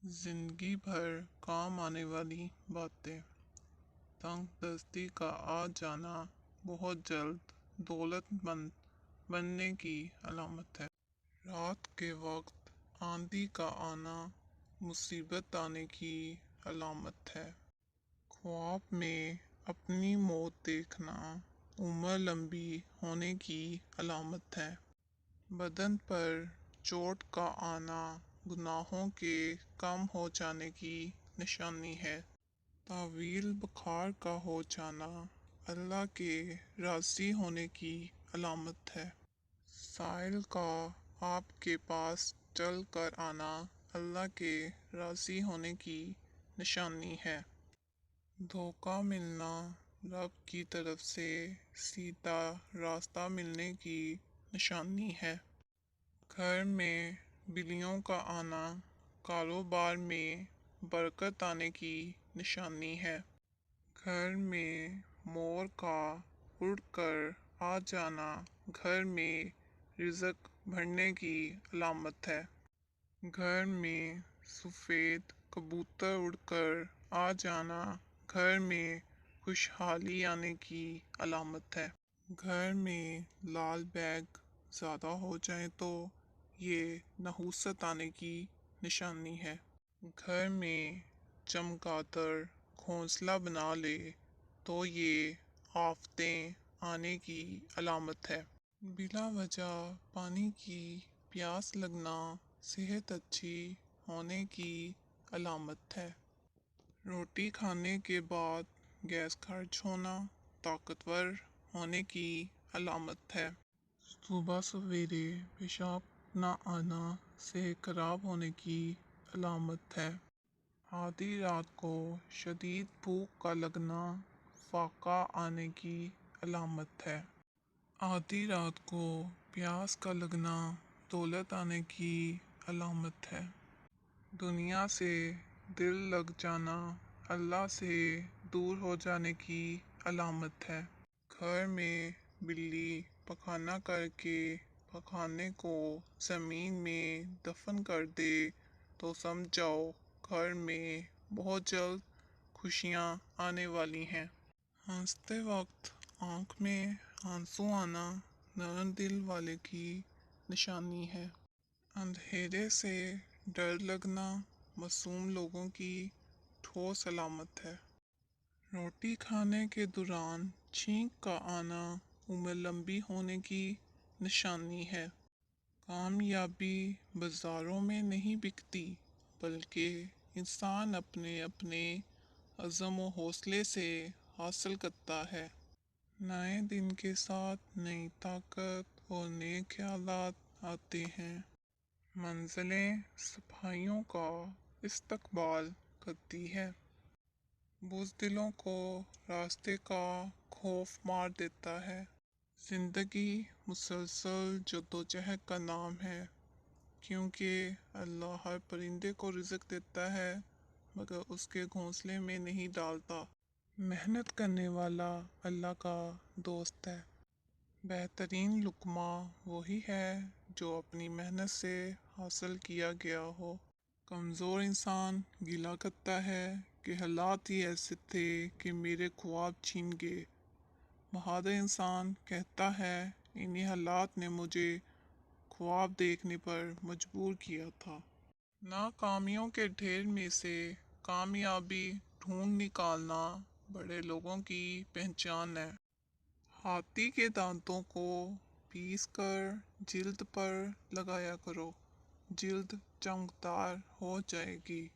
زندگی بھر کام آنے والی باتیں۔ تنگ دستی کا آ جانا بہت جلد دولت مند بننے کی علامت ہے۔ رات کے وقت آندھی کا آنا مصیبت آنے کی علامت ہے۔ خواب میں اپنی موت دیکھنا عمر لمبی ہونے کی علامت ہے۔ بدن پر چوٹ کا آنا گناہوں کے کم ہو جانے کی نشانی ہے۔ طویل بخار کا ہو جانا اللہ کے راضی ہونے کی علامت ہے۔ سائل کا آپ کے پاس چل کر آنا اللہ کے راضی ہونے کی نشانی ہے۔ دھوکہ ملنا رب کی طرف سے سیدھا راستہ ملنے کی نشانی ہے۔ گھر میں بلیوں کا آنا کاروبار میں برکت آنے کی نشانی ہے۔ گھر میں مور کا اڑ کر آ جانا گھر میں رزق بڑھنے کی علامت ہے۔ گھر میں سفید کبوتر اڑ کر آ جانا گھر میں خوشحالی آنے کی علامت ہے۔ گھر میں لال بیگ زیادہ ہو جائیں تو یہ نحوست آنے کی نشانی ہے۔ گھر میں چمگادڑ گھونسلہ بنا لے تو یہ آفتیں آنے کی علامت ہے۔ بلا وجہ پانی کی پیاس لگنا صحت اچھی ہونے کی علامت ہے۔ روٹی کھانے کے بعد گیس خرچ ہونا طاقتور ہونے کی علامت ہے۔ صبح سویرے پیشاب نہ آنا صحت خراب ہونے کی علامت ہے۔ آدھی رات کو شدید بھوک کا لگنا فاقہ آنے کی علامت ہے۔ آدھی رات کو پیاس کا لگنا دولت آنے کی علامت ہے۔ دنیا سے دل لگ جانا اللہ سے دور ہو جانے کی علامت ہے۔ گھر میں بلی پخانہ کر کے پخانے کو زمین میں دفن کر دے تو سمجھ جاؤ گھر میں بہت جلد خوشیاں آنے والی ہیں۔ ہنستے وقت آنکھ میں آنسو آنا نرم دل والے کی نشانی ہے۔ اندھیرے سے ڈر لگنا معصوم لوگوں کی ٹھوس علامت ہے۔ روٹی کھانے کے دوران چھینک کا آنا عمر لمبی ہونے کی نشانی ہے۔ کامیابی بازاروں میں نہیں بکتی بلکہ انسان اپنے اپنے عزم و حوصلے سے حاصل کرتا ہے۔ نئے دن کے ساتھ نئی طاقت اور نئے خیالات آتے ہیں۔ منزلیں صبحائیوں کا استقبال کرتی ہیں۔ بزدلوں کو راستے کا خوف مار دیتا ہے۔ زندگی مسلسل جدوجہد کا نام ہے کیونکہ اللہ ہر پرندے کو رزق دیتا ہے مگر اس کے گھونسلے میں نہیں ڈالتا۔ محنت کرنے والا اللہ کا دوست ہے۔ بہترین لقمہ وہی ہے جو اپنی محنت سے حاصل کیا گیا ہو۔ کمزور انسان گلہ کرتا ہے کہ حالات ہی ایسے تھے کہ میرے خواب چھین گئے۔ بہادر انسان کہتا ہے انہی حالات نے مجھے خواب دیکھنے پر مجبور کیا تھا۔ ناکامیوں کے ڈھیر میں سے کامیابی ڈھونڈ نکالنا بڑے لوگوں کی پہچان ہے۔ ہاتھی کے دانتوں کو پیس کر جلد پر لگایا کرو، جلد چمکدار ہو جائے گی۔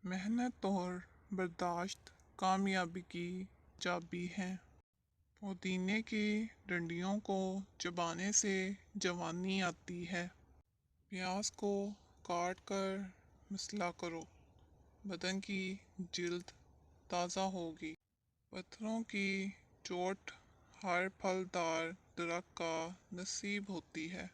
محنت اور برداشت کامیابی کی چابی ہیں۔ پودینے کی ڈنڈیوں کو چبانے سے جوانی آتی ہے۔ پیاز کو کاٹ کر مسلا کرو، بدن کی جلد تازہ ہوگی۔ پتھروں کی چوٹ ہر پھلدار درخت کا نصیب ہوتی ہے۔